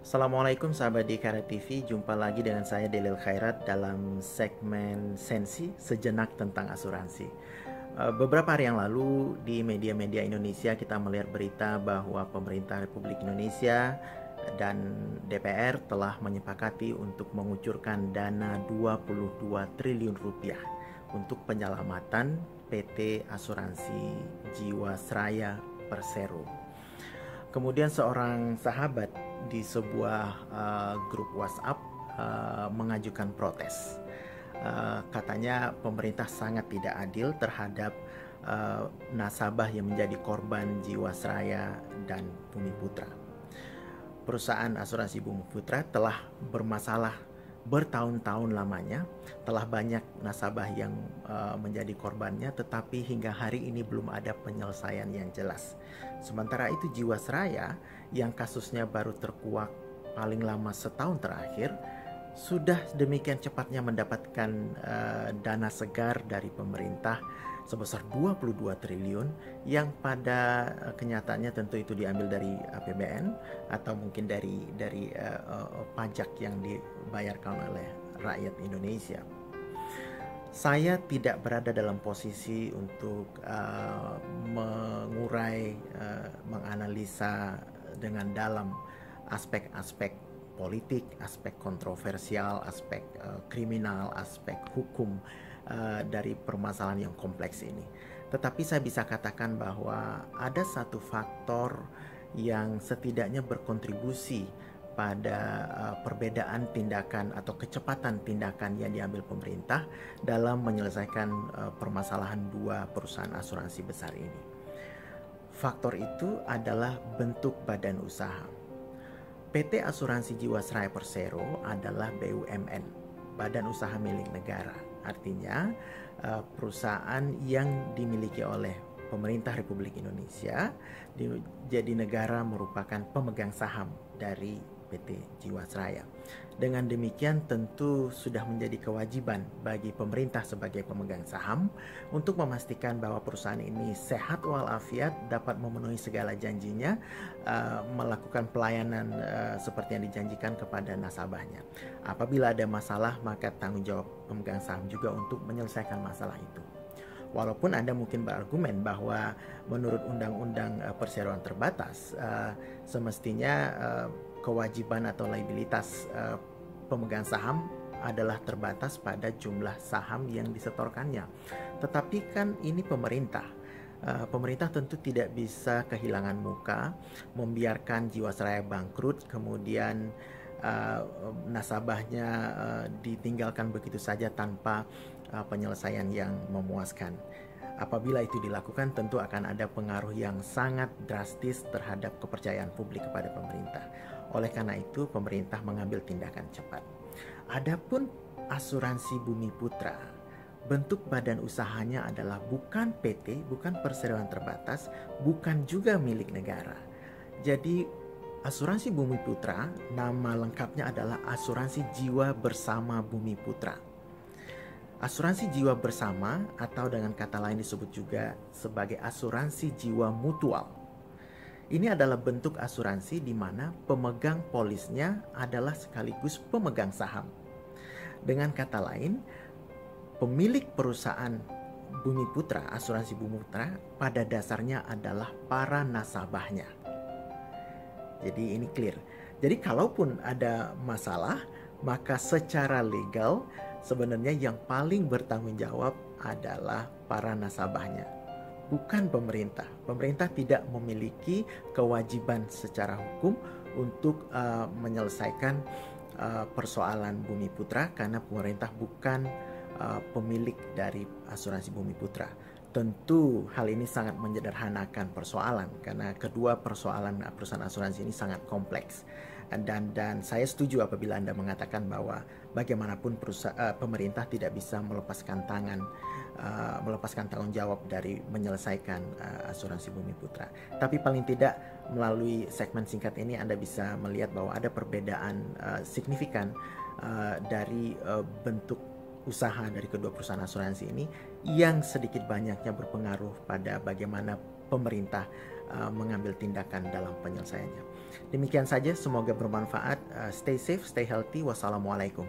Assalamualaikum sahabat DKR TV, jumpa lagi dengan saya Delil Khairat dalam segmen Sensi Sejenak tentang Asuransi. Beberapa hari yang lalu di media-media Indonesia kita melihat berita bahwa pemerintah Republik Indonesia dan DPR telah menyepakati untuk mengucurkan dana 22 triliun rupiah untuk penyelamatan PT Asuransi Jiwasraya Persero. Kemudian seorang sahabat di sebuah grup WhatsApp mengajukan protes. Katanya pemerintah sangat tidak adil terhadap nasabah yang menjadi korban Jiwasraya dan Bumi Putra. Perusahaan asuransi Bumi Putra telah bermasalah bertahun-tahun lamanya, telah banyak nasabah yang menjadi korbannya, tetapi hingga hari ini belum ada penyelesaian yang jelas. Sementara itu Jiwasraya yang kasusnya baru terkuak paling lama setahun terakhir, sudah demikian cepatnya mendapatkan dana segar dari pemerintah sebesar 22 triliun yang pada kenyataannya tentu itu diambil dari APBN atau mungkin dari pajak yang dibayarkan oleh rakyat Indonesia. Saya tidak berada dalam posisi untuk mengurai, menganalisa dengan dalam aspek-aspek politik, aspek kontroversial, aspek kriminal, aspek hukum dari permasalahan yang kompleks ini. Tetapi saya bisa katakan bahwa ada satu faktor yang setidaknya berkontribusi pada perbedaan tindakan atau kecepatan tindakan yang diambil pemerintah dalam menyelesaikan permasalahan dua perusahaan asuransi besar ini. Faktor itu adalah bentuk badan usaha. PT Asuransi Jiwasraya Persero adalah BUMN, badan usaha milik negara. Artinya perusahaan yang dimiliki oleh pemerintah Republik Indonesia, jadi negara merupakan pemegang saham dari PT Jiwasraya. Dengan demikian tentu sudah menjadi kewajiban bagi pemerintah sebagai pemegang saham untuk memastikan bahwa perusahaan ini sehat walafiat, dapat memenuhi segala janjinya, melakukan pelayanan seperti yang dijanjikan kepada nasabahnya. Apabila ada masalah, maka tanggung jawab pemegang saham juga untuk menyelesaikan masalah itu. Walaupun Anda mungkin berargumen bahwa menurut Undang-Undang Perseroan Terbatas, semestinya kewajiban atau liabilitas pemegang saham adalah terbatas pada jumlah saham yang disetorkannya. Tetapi kan ini pemerintah. Pemerintah tentu tidak bisa kehilangan muka, membiarkan Jiwasraya bangkrut, kemudian nasabahnya ditinggalkan begitu saja tanpa penyelesaian yang memuaskan. Apabila itu dilakukan, tentu akan ada pengaruh yang sangat drastis terhadap kepercayaan publik kepada pemerintah. Oleh karena itu, pemerintah mengambil tindakan cepat. Adapun asuransi Bumi Putra, bentuk badan usahanya adalah bukan PT, bukan perseroan terbatas, bukan juga milik negara. Jadi asuransi Bumi Putra, nama lengkapnya adalah Asuransi Jiwa Bersama Bumi Putra. Asuransi jiwa bersama atau dengan kata lain disebut juga sebagai asuransi jiwa mutual. Ini adalah bentuk asuransi di mana pemegang polisnya adalah sekaligus pemegang saham. Dengan kata lain, pemilik perusahaan Bumi Putra, asuransi Bumi Putra pada dasarnya adalah para nasabahnya. Jadi ini clear. Jadi kalaupun ada masalah, maka secara legal sebenarnya yang paling bertanggung jawab adalah para nasabahnya, bukan pemerintah. Pemerintah tidak memiliki kewajiban secara hukum untuk menyelesaikan persoalan Bumi Putra karena pemerintah bukan pemilik dari asuransi Bumi Putra. Tentu hal ini sangat menyederhanakan persoalan karena kedua persoalan perusahaan asuransi ini sangat kompleks. Dan saya setuju apabila Anda mengatakan bahwa bagaimanapun pemerintah tidak bisa melepaskan tanggung jawab dari menyelesaikan asuransi Bumi Putra. Tapi paling tidak melalui segmen singkat ini Anda bisa melihat bahwa ada perbedaan signifikan dari bentuk usaha dari kedua perusahaan asuransi ini yang sedikit banyaknya berpengaruh pada bagaimana pemerintah mengambil tindakan dalam penyelesaiannya. Demikian saja, semoga bermanfaat. Stay safe, stay healthy. Wassalamualaikum.